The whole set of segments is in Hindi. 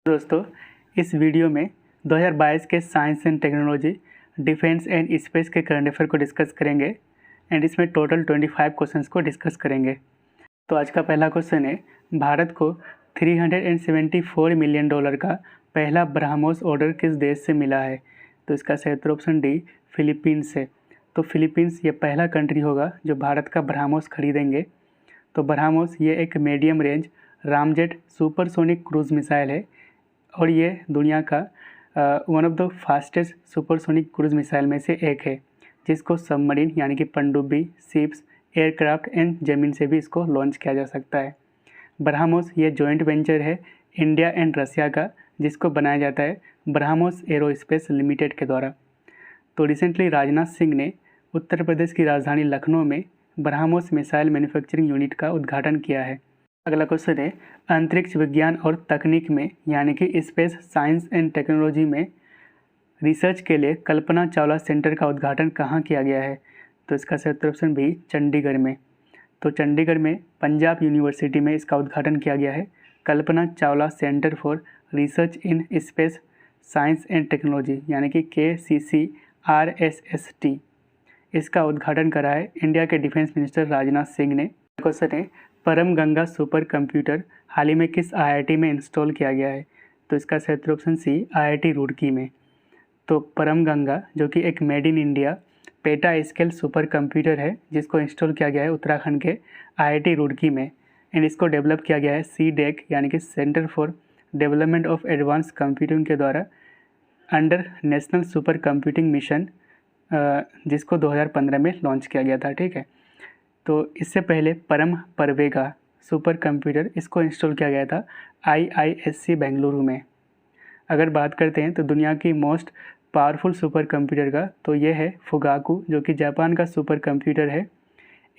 दोस्तों, इस वीडियो में 2022 के science and technology, defence and space के करंट अफेयर को डिस्कस करेंगे एंड इसमें टोटल 25 क्वेश्चंस को डिस्कस करेंगे। तो आज का पहला क्वेश्चन है, भारत को $374 मिलियन का पहला ब्रह्मोस ऑर्डर किस देश से मिला है? तो इसका सही उत्तर ऑप्शन डी, फिलीपींस से। तो फिलीपींस ये पहला कंट्री होगा जो भारत का ब्रह्मोस खरीदेंगे। तो ब्रह्मोस ये एक medium range ramjet supersonic cruise missile है और ये दुनिया का one of the fastest supersonic cruise missile में से एक है, जिसको सबमरीन यानी कि पनडुब्बी, शिप्स, एयरक्राफ्ट एंड ज़मीन से भी इसको लॉन्च किया जा सकता है। ब्रह्मोस ये जॉइंट वेंचर है इंडिया एंड रसिया का, जिसको बनाया जाता है ब्रह्मोस एरोस्पेस लिमिटेड के द्वारा। तो रिसेंटली राजनाथ सिंह ने उत्तर प्रदेश की राजधानी लखनऊ में ब्रह्मोस मिसाइल मैन्युफैक्चरिंग यूनिट का उद्घाटन किया है। अगला क्वेश्चन है, अंतरिक्ष विज्ञान और तकनीक में यानी कि स्पेस साइंस एंड टेक्नोलॉजी में रिसर्च के लिए कल्पना चावला सेंटर का उद्घाटन कहाँ किया गया है? तो इसका सही उत्तर ऑप्शन बी, चंडीगढ़ में। तो चंडीगढ़ में पंजाब यूनिवर्सिटी में इसका उद्घाटन किया गया है। Kalpana Chawla centre for research in space science and technology यानी कि KCCRSST, इसका उद्घाटन करा है इंडिया के डिफेंस मिनिस्टर राजनाथ सिंह ने। क्वेश्चन है, परम गंगा सुपर कंप्यूटर हाल ही में किस IIT में इंस्टॉल किया गया है? तो इसका सही उत्तर ऑप्शन सी, IIT रुड़की में। तो परम गंगा जो कि एक made in India PETA scale super computer है, जिसको इंस्टॉल किया गया है उत्तराखंड के IIT रुड़की में एंड इसको डेवलप किया गया है CDEC यानी कि centre for development of advance computing के द्वारा under national super computing mission, जिसको 2015 में लॉन्च किया गया था। ठीक है, तो इससे पहले परम परवेगा सुपर कंप्यूटर इसको इंस्टॉल किया गया था IISc बेंगलुरु में। अगर बात करते हैं तो दुनिया की मोस्ट पावरफुल सुपर कंप्यूटर का, तो ये है फुगाकू जो कि जापान का सुपर कंप्यूटर है।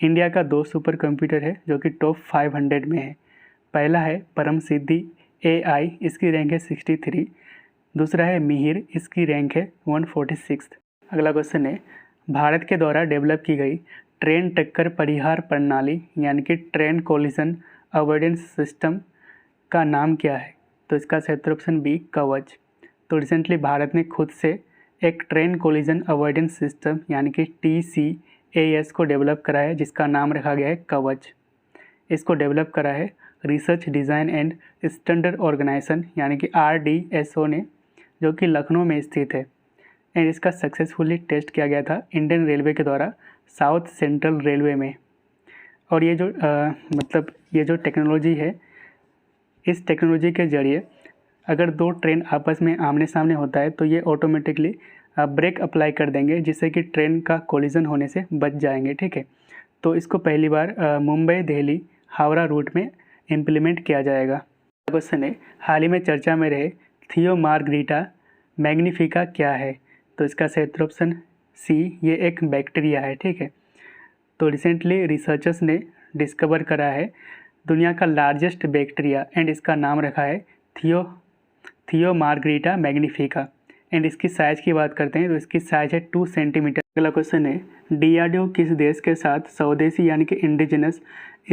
इंडिया का 2 सुपर कंप्यूटर है जो कि टॉप 500 में है। पहला है परम सिद्धि AI, इसकी रैंक है 63। दूसरा है मिहिर, इसकी रैंक है 146। अगला क्वेश्चन है, भारत के द्वारा डेवलप की गई ट्रेन टक्कर परिहार प्रणाली यानी कि ट्रेन कोलिजन अवॉइडेंस सिस्टम का नाम क्या है? तो इसका सही उत्तर ऑप्शन बी, कवच। तो रिसेंटली भारत ने खुद से एक ट्रेन कोलिजन अवॉइडेंस सिस्टम यानी कि TCAS को डेवलप करा है, जिसका नाम रखा गया है कवच। इसको डेवलप करा है research design and standard organisation यानी कि RDSO ने, जो कि लखनऊ में स्थित है एंड इसका सक्सेसफुली टेस्ट किया गया था इंडियन रेलवे के द्वारा साउथ सेंट्रल रेलवे में। और ये जो टेक्नोलॉजी है, इस टेक्नोलॉजी के ज़रिए अगर 2 ट्रेन आपस में आमने सामने होता है तो ये ऑटोमेटिकली ब्रेक अप्लाई कर देंगे, जिससे कि ट्रेन का कोलिजन होने से बच जाएंगे। ठीक है, तो इसको पहली बार मुंबई दिल्ली हावड़ा रूट में इम्प्लीमेंट किया जाएगा। क्वेश्चन है, हाल ही में चर्चा में रहे थियो मार्गरीटा मैग्निफिका क्या है? तो इसका सही उत्तर ऑप्शन सी, ये एक बैक्टीरिया है। ठीक है, तो रिसेंटली रिसर्चर्स ने डिस्कवर करा है दुनिया का लार्जेस्ट बैक्टीरिया एंड इसका नाम रखा है थियो मार्गरीटा मैग्निफिका एंड इसकी साइज़ की बात करते हैं तो इसकी साइज़ है 2 सेंटीमीटर। अगला क्वेश्चन है, DRDO किस देश के साथ स्वदेशी यानी कि इंडिजिनस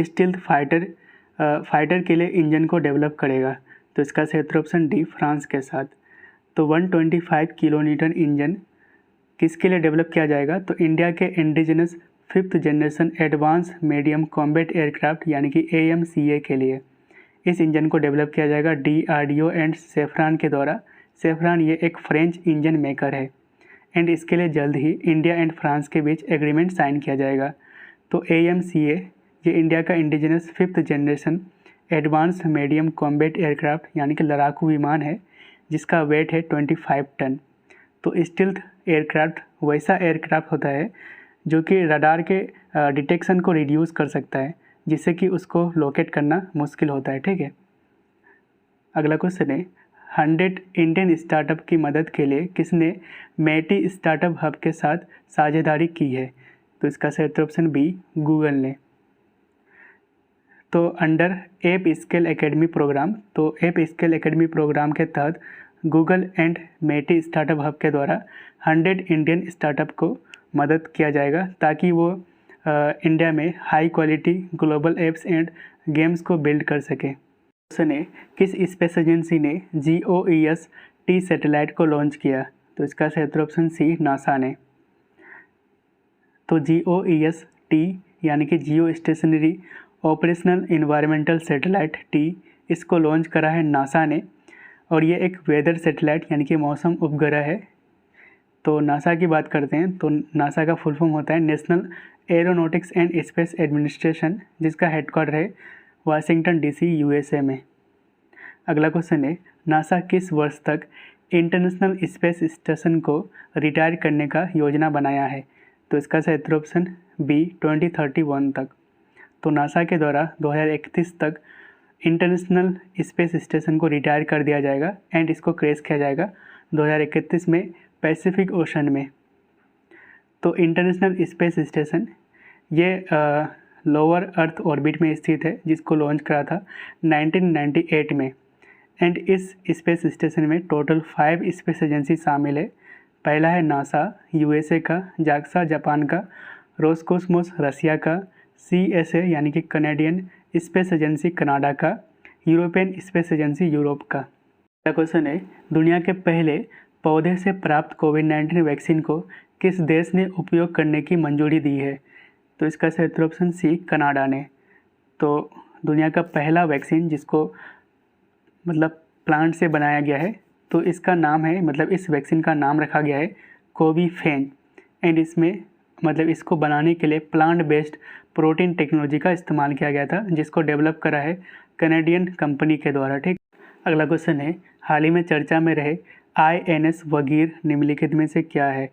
स्टील्थ फाइटर के लिए इंजन को डेवलप करेगा? तो इसका सही उत्तर ऑप्शन डी, फ्रांस के साथ। तो 125 किलोन्यूटन इंजन किसके लिए डेवलप किया जाएगा? तो इंडिया के indigenous 5th generation advance medium combat aircraft यानी कि AMCA के लिए इस इंजन को डेवलप किया जाएगा DRDO एंड सेफ्रान के द्वारा। सेफ्रान ये एक फ्रेंच इंजन मेकर है एंड इसके लिए जल्द ही इंडिया एंड फ्रांस के बीच एग्रीमेंट साइन किया जाएगा। तो AMCA ये इंडिया का indigenous 5th generation advance medium combat aircraft यानी कि लड़ाकू विमान है, जिसका वेट है 25 टन। तो स्टील्थ एयरक्राफ्ट वैसा एयरक्राफ्ट होता है जो कि रडार के डिटेक्शन को रिड्यूस कर सकता है, जिससे कि उसको लोकेट करना मुश्किल होता है। ठीक है, अगला क्वेश्चन है, 100 इंडियन स्टार्टअप की मदद के लिए किसने मेटी स्टार्टअप हब के साथ साझेदारी की है? तो इसका सही उत्तर ऑप्शन बी, गूगल ने। तो under app scale academy programme, तो ऐप स्केल एकेडमी प्रोग्राम के तहत Google and MeitY startup hub के द्वारा 100 इंडियन स्टार्टअप को मदद किया जाएगा, ताकि वो इंडिया में high quality global apps and games को बिल्ड कर सके। क्वेश्चन ने किस स्पेस एजेंसी ने GOES-T सैटेलाइट को लॉन्च किया? तो इसका सही उत्तर ऑप्शन सी नासा ने। तो GOES-T यानी कि जियो stationery operational environmental satellite T, इसको लॉन्च करा है नासा ने और ये एक वेदर सैटेलाइट यानी कि मौसम उपग्रह है। तो नासा की बात करते हैं तो नासा का फुल फॉर्म होता है national aeronautics and space administration, जिसका हेडक्वार्टर है वाशिंगटन DC USA में। अगला क्वेश्चन है नासा किस वर्ष तक इंटरनेशनल स्पेस स्टेशन को रिटायर करने का योजना बनाया है? तो इसका सही उत्तर ऑप्शन बी 2031 तक। तो नासा के द्वारा 2031 तक इंटरनेशनल स्पेस स्टेशन को रिटायर कर दिया जाएगा एंड इसको क्रैश किया जाएगा 2031 में पैसिफिक ओशन में। तो इंटरनेशनल स्पेस स्टेशन ये लोअर अर्थ ऑर्बिट में स्थित है, जिसको लॉन्च करा था 1998 में। एंड इस स्पेस स्टेशन में टोटल 5 स्पेस एजेंसी शामिल है। पहला है नासा USA का, जाक्सा जापान का, रोसकोस्मोस रसिया का, CSA यानी कि कनेडियन स्पेस एजेंसी कनाडा का, यूरोपियन स्पेस एजेंसी यूरोप का। अगला क्वेश्चन है दुनिया के पहले पौधे से प्राप्त कोविड-19 वैक्सीन को किस देश ने उपयोग करने की मंजूरी दी है? तो इसका सही उत्तर ऑप्शन सी कनाडा ने। तो दुनिया का पहला वैक्सीन जिसको मतलब प्लांट से बनाया गया है, तो इसका नाम है मतलब इस वैक्सीन का नाम रखा गया है कोवीफेन एंड इसमें मतलब इसको बनाने के लिए प्लांट बेस्ड प्रोटीन टेक्नोलॉजी का इस्तेमाल किया गया था, जिसको डेवलप करा है कनेडियन कंपनी के द्वारा। ठीक। अगला क्वेश्चन है हाल ही में चर्चा में रहे INS वगीर निम्नलिखित में से क्या है?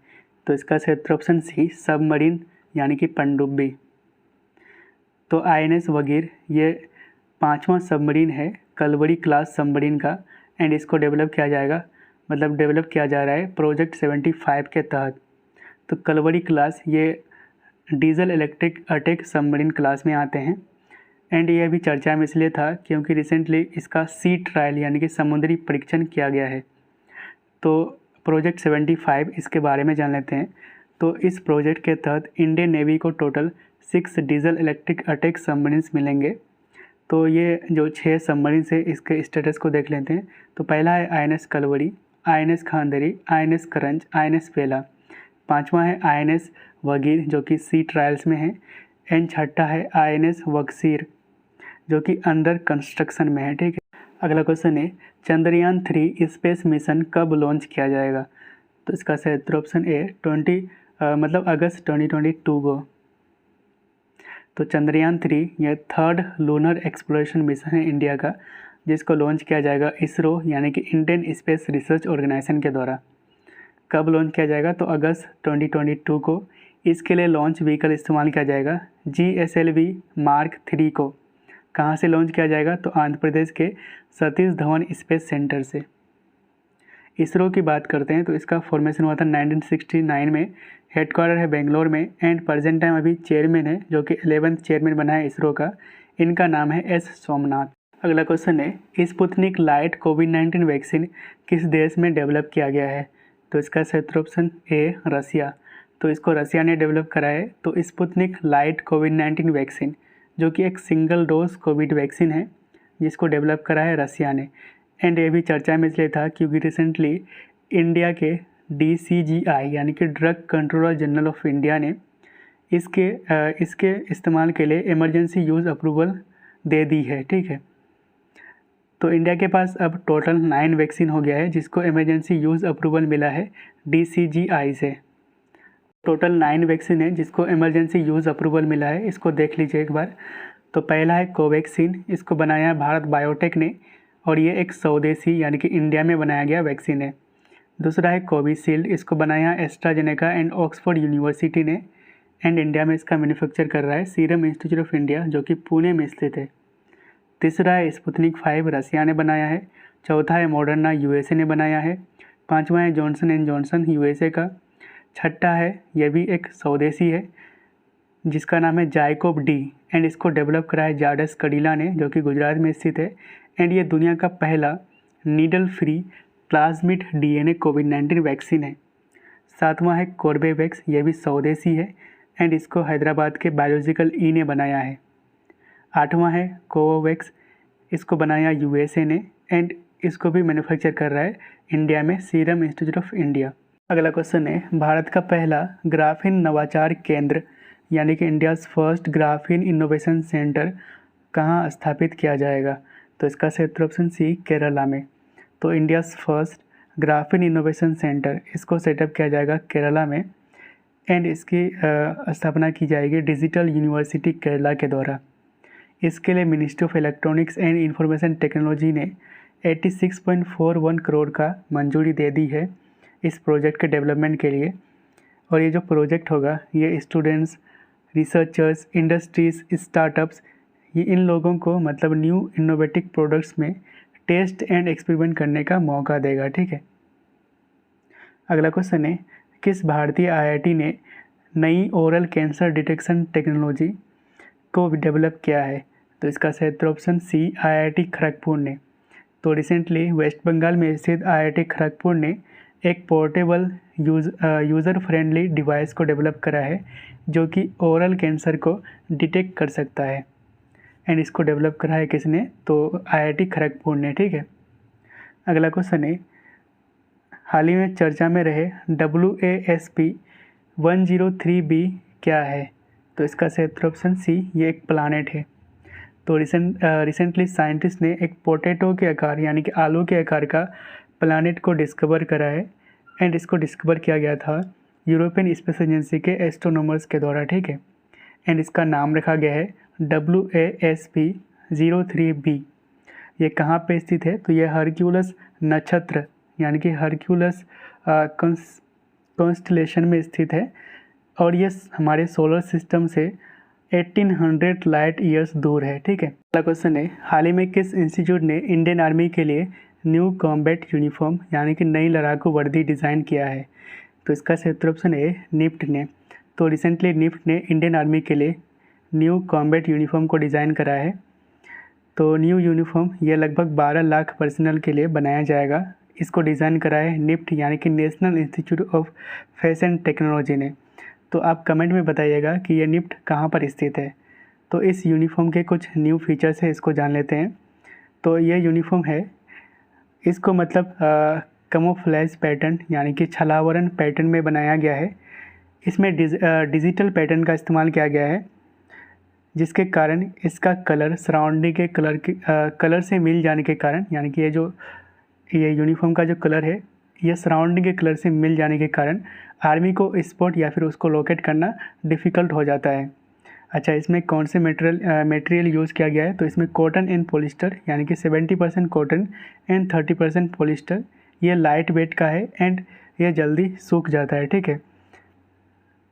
तो इसका सही उत्तर ऑप्शन सी सबमरीन यानी कि पनडुब्बी। तो INS वगीर ये 5वां सबमरीन है कलवरी क्लास सबमरीन का एंड इसको डेवलप किया जाएगा डेवलप किया जा रहा है प्रोजेक्ट 75 के तहत। तो कलवरी क्लास ये diesel electric attack submarine class में आते हैं एंड ये अभी चर्चा में इसलिए था क्योंकि रिसेंटली इसका सी ट्रायल यानी कि समुद्री परीक्षण किया गया है। तो प्रोजेक्ट 75 इसके बारे में जान लेते हैं। तो इस प्रोजेक्ट के तहत इंडियन नेवी को total 6 diesel electric attack submarines मिलेंगे। तो ये जो 6 सबमरीन्स है इसके स्टेटस को देख लेते हैं। तो पहला है INS Kalvari, INS Khanderi, INS करंज, INS वेला। 5वां है INS वगीर जो कि सी ट्रायल्स में है एंड छठा है INS वक्सीर जो कि अंडर कंस्ट्रक्शन में है। ठीक है। अगला क्वेश्चन है चंद्रयान 3 स्पेस मिशन कब लॉन्च किया जाएगा? तो इसका सही उत्तर ऑप्शन ए अगस्त 2022 को। तो चंद्रयान 3 यह 3rd लूनर एक्सप्लोरेशन मिशन है इंडिया का, जिसको लॉन्च किया जाएगा इसरो यानी कि इंडियन स्पेस रिसर्च ऑर्गेनाइजेशन के द्वारा। कब लॉन्च किया जाएगा? तो अगस्त 2022 को। इसके लिए लॉन्च व्हीकल इस्तेमाल किया जाएगा GSLV Mark 3 को। कहाँ से लॉन्च किया जाएगा? तो आंध्र प्रदेश के सतीश धवन स्पेस सेंटर से। इसरो की बात करते हैं तो इसका फॉर्मेशन हुआ था 1969 में, हेडक्वार्टर है बेंगलोर में एंड प्रेजेंट टाइम अभी चेयरमैन है जो कि 11th चेयरमैन बना है इसरो का, इनका नाम है S सोमनाथ। अगला क्वेश्चन है स्पुतनिक लाइट कोविड-19 वैक्सीन किस देश में डेवलप किया गया है? तो इसका सही उत्तर ऑप्शन ए रसिया। तो इसको रसिया ने डेवलप करा है। तो स्पुतनिक लाइट कोविड-19 वैक्सीन जो कि एक सिंगल डोज कोविड वैक्सीन है जिसको डेवलप करा है रसिया ने एंड ये भी चर्चा में इसलिए था क्योंकि रिसेंटली इंडिया के DCGI यानी कि drug controller general of India ने इसके इस्तेमाल के लिए इमरजेंसी यूज़ अप्रूवल दे दी है। ठीक है। तो इंडिया के पास अब टोटल 9 वैक्सीन हो गया है जिसको इमरजेंसी यूज़ अप्रूवल मिला है DCGI से। टोटल 9 वैक्सीन है जिसको इमरजेंसी यूज़ अप्रूवल मिला है, इसको देख लीजिए एक बार। तो पहला है कोवैक्सीन, इसको बनाया है भारत बायोटेक ने और ये एक स्वदेशी यानी कि इंडिया में बनाया गया वैक्सीन है। दूसरा है कोविशील्ड, इसको बनाया एस्ट्राजेनेका एंड ऑक्सफोर्ड यूनिवर्सिटी ने एंड इंडिया में इसका मैन्युफैक्चर कर रहा है सीरम इंस्टीट्यूट ऑफ इंडिया जो कि पुणे में स्थित है। तीसरा है स्पुतनिक 5 रसिया ने बनाया है। चौथा है मॉडर्ना USA ने बनाया है। 5वां है जॉनसन एंड जॉनसन USA का। छठा है यह भी एक स्वदेशी है जिसका नाम है जाइकोव डी एंड इसको डेवलप करा है जाडस कडिला ने जो कि गुजरात में स्थित है एंड ये दुनिया का पहला नीडल फ्री प्लाज्मिड DNA कोविड-19 वैक्सीन है। 7वां है कोर्बेवैक्स, यह भी स्वदेशी है एंड इसको हैदराबाद के बायोलॉजिकल ने बनाया है। 8वां है कोवोवैक्स, इसको बनाया यूएसए ने एंड इसको भी मैन्युफैक्चर कर रहा है इंडिया में सीरम इंस्टीट्यूट ऑफ इंडिया। अगला क्वेश्चन है, भारत का पहला ग्राफीन नवाचार केंद्र यानी कि India's first graphene innovation centre कहाँ स्थापित किया जाएगा? तो इसका सही उत्तर ऑप्शन सी, केरला में। तो India's first graphene innovation centre इसको सेटअप किया जाएगा केरला में एंड इसकी स्थापना की जाएगी डिजिटल यूनिवर्सिटी केरला के द्वारा। इसके लिए ministry of electronics and information technology ने 86.41 करोड़ का मंजूरी दे दी है इस प्रोजेक्ट के डेवलपमेंट के लिए। और ये जो प्रोजेक्ट होगा ये स्टूडेंट्स, रिसर्चर्स, इंडस्ट्रीज़, स्टार्टअप्स, ये इन लोगों को मतलब न्यू इनोवेटिव प्रोडक्ट्स में टेस्ट एंड एक्सपेरिमेंट करने का मौका देगा। ठीक है। अगला क्वेश्चन है, किस भारतीय आईआईटी ने नई ओरल कैंसर डिटेक्शन टेक्नोलॉजी को डेवलप किया है? तो इसका सही उत्तर ऑप्शन सी, आईआईटी खड़गपुर ने। तो रिसेंटली वेस्ट बंगाल में स्थित आईआईटी खड़गपुर ने एक पोर्टेबल यूज़र फ्रेंडली डिवाइस को डेवलप करा है जो कि ओरल कैंसर को डिटेक्ट कर सकता है एंड इसको डेवलप करा है किसने? तो आईआईटी खड़गपुर ने। ठीक है। अगला क्वेश्चन है, हाल ही में चर्चा में रहे WASP 103b क्या है? तो इसका सही उत्तर ऑप्शन सी, ये एक प्लानेट है। तो रिसेंटली साइंटिस्ट ने एक पोटैटो के आकार यानी कि आलू के आकार का प्लानेट को डिस्कवर करा है एंड इसको डिस्कवर किया गया था यूरोपियन स्पेस एजेंसी के एस्ट्रोनॉमर्स के द्वारा। ठीक है। एंड इसका नाम रखा गया है WASP 03b। ये कहाँ पे स्थित है? तो ये हरक्यूलस नक्षत्र यानी कि हरक्यूलस कॉन्स्टलेशन में स्थित है और ये हमारे सोलर सिस्टम से 1800 लाइट ईयर्स दूर है। ठीक है। अगला क्वेश्चन है, हाल ही में किस इंस्टीट्यूट ने इंडियन आर्मी के लिए न्यू कॉम्बैट यूनिफॉर्म यानी कि नई लड़ाकू वर्दी डिज़ाइन किया है? तो इसका सही उत्तर ऑप्शन है, निफ्ट ने। तो रिसेंटली निफ्ट ने इंडियन आर्मी के लिए न्यू कॉम्बैट यूनिफॉर्म को डिज़ाइन करा है। तो न्यू यूनिफॉर्म ये लगभग 12 लाख पर्सनल के लिए बनाया जाएगा। इसको डिज़ाइन करा है निफ्ट यानी कि national institute of fashion technology ने। तो आप कमेंट में बताइएगा कि ये निफ्ट कहाँ पर स्थित है। तो इस यूनिफॉर्म के कुछ न्यू फीचर्स है, इसको जान लेते हैं। तो ये यूनिफॉर्म है, इसको मतलब कैमोफ्लेज पैटर्न यानी कि छलावरण पैटर्न में बनाया गया है। इसमें डिजिटल पैटर्न का इस्तेमाल किया गया है जिसके कारण इसका कलर सराउंडिंग के कलर से मिल जाने के कारण यानी कि ये यूनिफॉर्म का जो कलर है ये सराउंडिंग के कलर से मिल जाने के कारण आर्मी को स्पॉट या फिर उसको लोकेट करना डिफ़िकल्ट हो जाता है। अच्छा, इसमें कौन से मटेरियल यूज़ किया गया है? तो इसमें कॉटन एंड पॉलिस्टर यानी कि 70% कॉटन एंड 30% पॉलिस्टर। ये लाइट वेट का है एंड ये जल्दी सूख जाता है। ठीक है।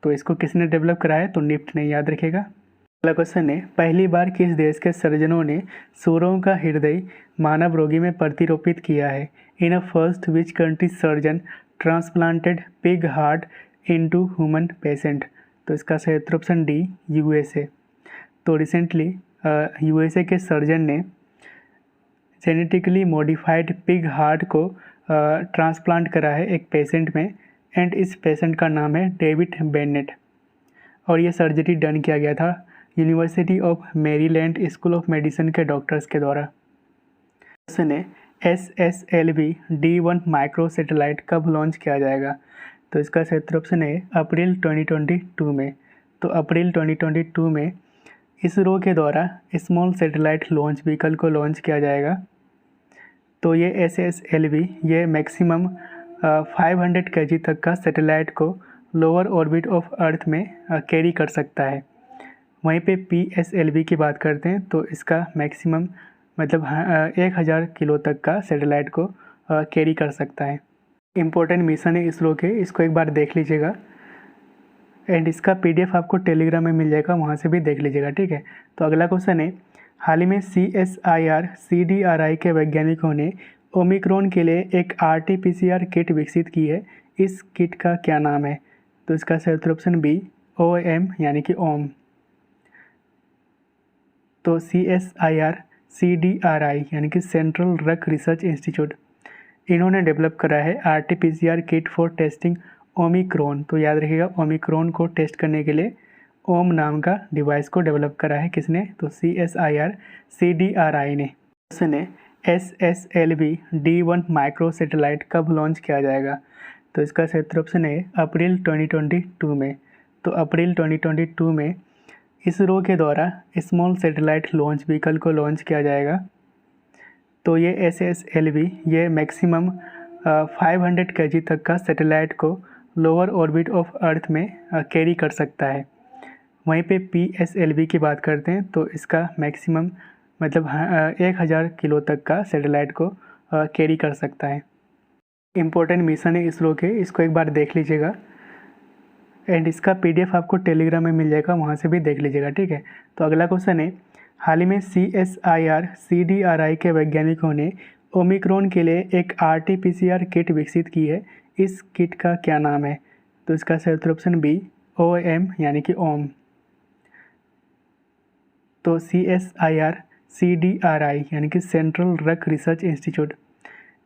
तो इसको किसने डेवलप कराया है? तो निफ्ट ने, याद रखिएगा। अगला क्वेश्चन है, पहली बार किस देश के सर्जनों ने सूअरों का हृदय मानव रोगी में प्रतिरोपित किया है? In a first which country surgeon transplanted pig heart into human patient? तो इसका सही उत्तर ऑप्शन डी, यूएसए। तो रिसेंटली यूएसए के सर्जन ने जेनेटिकली मॉडिफाइड पिग हार्ट को ट्रांसप्लांट करा है एक पेशेंट में एंड इस पेशेंट का नाम है डेविड बेनेट और ये सर्जरी डन किया गया था university of Maryland school of medicine के डॉक्टर्स के द्वारा। क्वेश्चन है, SSLV D1 माइक्रो सैटेलाइट कब लॉन्च किया जाएगा? तो इसका सही उत्तर ऑप्शन है अप्रैल 2022 में। तो अप्रैल 2022 में इसरो के द्वारा स्मॉल सैटेलाइट लॉन्च व्हीकल को लॉन्च किया जाएगा। तो ये SSLV ये मैक्सिमम 500 kg तक का सैटेलाइट को लोअर ऑर्बिट ऑफ अर्थ में कैरी कर सकता है। वहीं पे PSLV की बात करते हैं तो इसका मैक्सिमम मतलब 1000 किलो तक का सैटेलाइट को कैरी कर सकता है। इम्पोर्टेंट मिशन है इसरो के, इसको एक बार देख लीजिएगा एंड इसका PDF आपको टेलीग्राम में मिल जाएगा, वहाँ से भी देख लीजिएगा। ठीक है। तो अगला क्वेश्चन है, हाल ही में CSIR CDRI के वैज्ञानिकों ने ओमिक्रॉन के लिए एक RT-PCR किट विकसित की है। इस किट का क्या नाम है? तो इसका सही उत्तर ऑप्शन बी, OM यानी कि ओम। तो CSIR CDRI यानी कि सेंट्रल ड्रग रिसर्च इंस्टीट्यूट, इन्होंने डेवलप करा है RT-PCR kit for testing Omicron. तो याद रखिएगा, ओमिक्रॉन को टेस्ट करने के लिए ओम नाम का डिवाइस को डेवलप करा है किसने? तो CSIR CDRI ने। क्वेश्चन है SSLV D1 माइक्रो सैटेलाइट कब लॉन्च किया जाएगा? तो इसका सही ऑप्शन है अप्रैल 2022 में। तो अप्रैल 2022 में इसरो के द्वारा स्मॉल सैटेलाइट लॉन्च व्हीकल को लॉन्च किया जाएगा। तो ये SSLV ये मैक्सिमम 500 kg तक का सैटेलाइट को लोअर ऑर्बिट ऑफ अर्थ में कैरी कर सकता है। वहीं पे PSLV की बात करते हैं तो इसका मैक्सिमम मतलब 1000 किलो तक का सैटेलाइट को कैरी कर सकता है। इम्पोर्टेंट मिशन है इसरो के, इसको एक बार देख लीजिएगा एंड इसका PDF आपको टेलीग्राम में मिल जाएगा, वहाँ से भी देख लीजिएगा, ठीक है। तो अगला क्वेश्चन है हाल ही में CSIR CDRI के वैज्ञानिकों ने ओमिक्रॉन के लिए एक RT-PCR किट विकसित की है। इस किट का क्या नाम है? तो इसका सही ऑप्शन B OM यानी कि ओम। तो CSIR CDRI यानी कि सेंट्रल ड्रग रिसर्च इंस्टीट्यूट,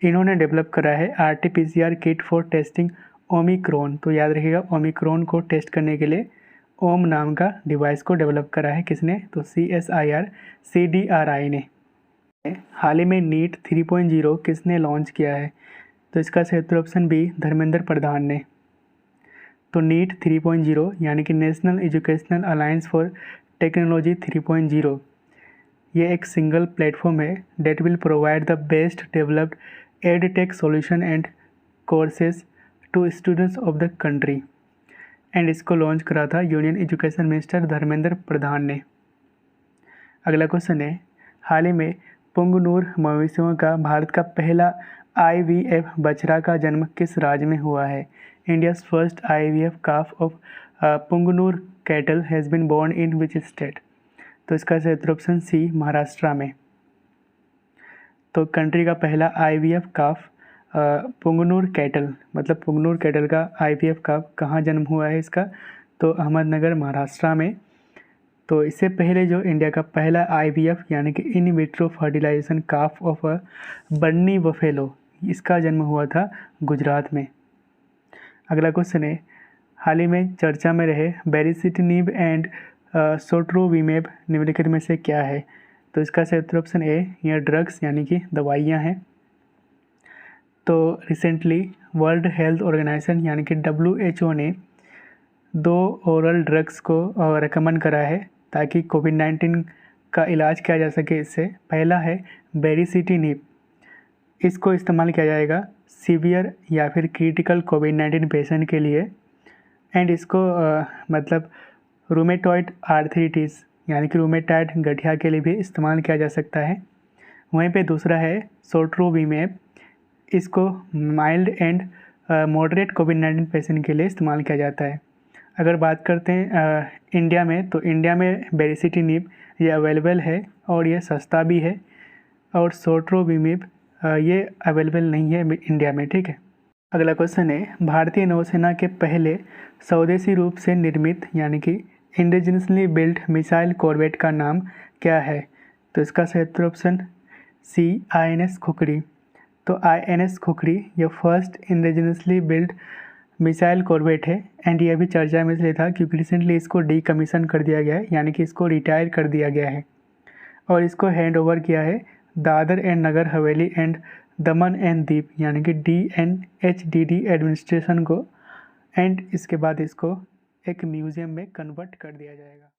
इन्होंने डेवलप करा है RT-PCR kit for testing Omicron. तो याद रखिएगा ओमिक्रॉन को टेस्ट करने के लिए ओम नाम का डिवाइस को डेवलप करा है किसने? तो CSIR CDRI ने। हाल ही में नीट 3.0 किसने लॉन्च किया है? तो इसका सही ऑप्शन B धर्मेंद्र प्रधान ने। तो नीट 3.0 यानी कि national educational alliance for technology 3.0 ये एक सिंगल प्लेटफॉर्म है that will provide the best developed edtech solution and courses to students of the country and इसको लॉन्च करा था union education minister Dharmendra Pradhan ने। अगला क्वेश्चन है हाल ही में पुंगनूर मवेशियों का भारत का पहला IVF बछड़ा का जन्म किस राज्य में हुआ है? India's first IVF calf of Punganur cattle has been born in which state? तो इसका सही ऑप्शन C महाराष्ट्र में। तो कंट्री का पहला IVF calf पुंगनूर कैटल मतलब पुंगनूर कैटल का IVF calf कहाँ जन्म हुआ है इसका? तो अहमदनगर महाराष्ट्र में। तो इससे पहले जो इंडिया का पहला IVF यानी कि in vitro fertilisation calf of Banni buffalo इसका जन्म हुआ था गुजरात में। अगला क्वेश्चन है हाल ही में चर्चा में रहे बेरिसिटिनिब एंड सोट्रोविमेब निम्नलिखित में से क्या है? तो इसका सही ऑप्शन A ये ड्रग्स यानी कि दवाइयाँ हैं। तो रिसेंटली वर्ल्ड हेल्थ ऑर्गेनाइजेशन यानी कि WHO ने 2 ओरल ड्रग्स को रिकमेंड करा है ताकि कोविड-19 का इलाज किया जा सके इससे। पहला है बेरिसिटिनिब, इसको इस्तेमाल किया जाएगा सीवियर या फिर क्रिटिकल कोविड-19 पेशेंट के लिए एंड इसको मतलब रूमेटॉइड आर्थराइटिस यानी कि रूमेटॉइड गठिया के लिए भी इस्तेमाल किया जा सकता है। वहीं पे दूसरा है सोट्रोविमेब, इसको mild and moderate covid patient के लिए इस्तेमाल किया जाता है। अगर बात करते हैं इंडिया में तो इंडिया में बेरिसिटिनिब ये अवेलेबल है और ये सस्ता भी है और सोट्रोविमेब ये अवेलेबल नहीं है इंडिया में, ठीक है। अगला क्वेश्चन है भारतीय नौसेना के पहले स्वदेशी रूप से निर्मित यानी कि इंडिजिनसली बिल्ट मिसाइल कॉर्वेट का नाम क्या है? तो इसका सही ऑप्शन C INS खुखरी। तो INS खुखरी ये first indigenously built missile corvette है एंड ये अभी चर्चा में इसलिए था क्योंकि रिसेंटली इसको डीकमीशन कर दिया गया है यानी कि इसको रिटायर कर दिया गया है और इसको हैंड ओवर किया है Dadar and Nagar Haveli and Daman and दीप यानी कि DNHDD एडमिनिस्ट्रेशन को एंड इसके बाद इसको एक म्यूज़ियम में कन्वर्ट कर दिया जाएगा।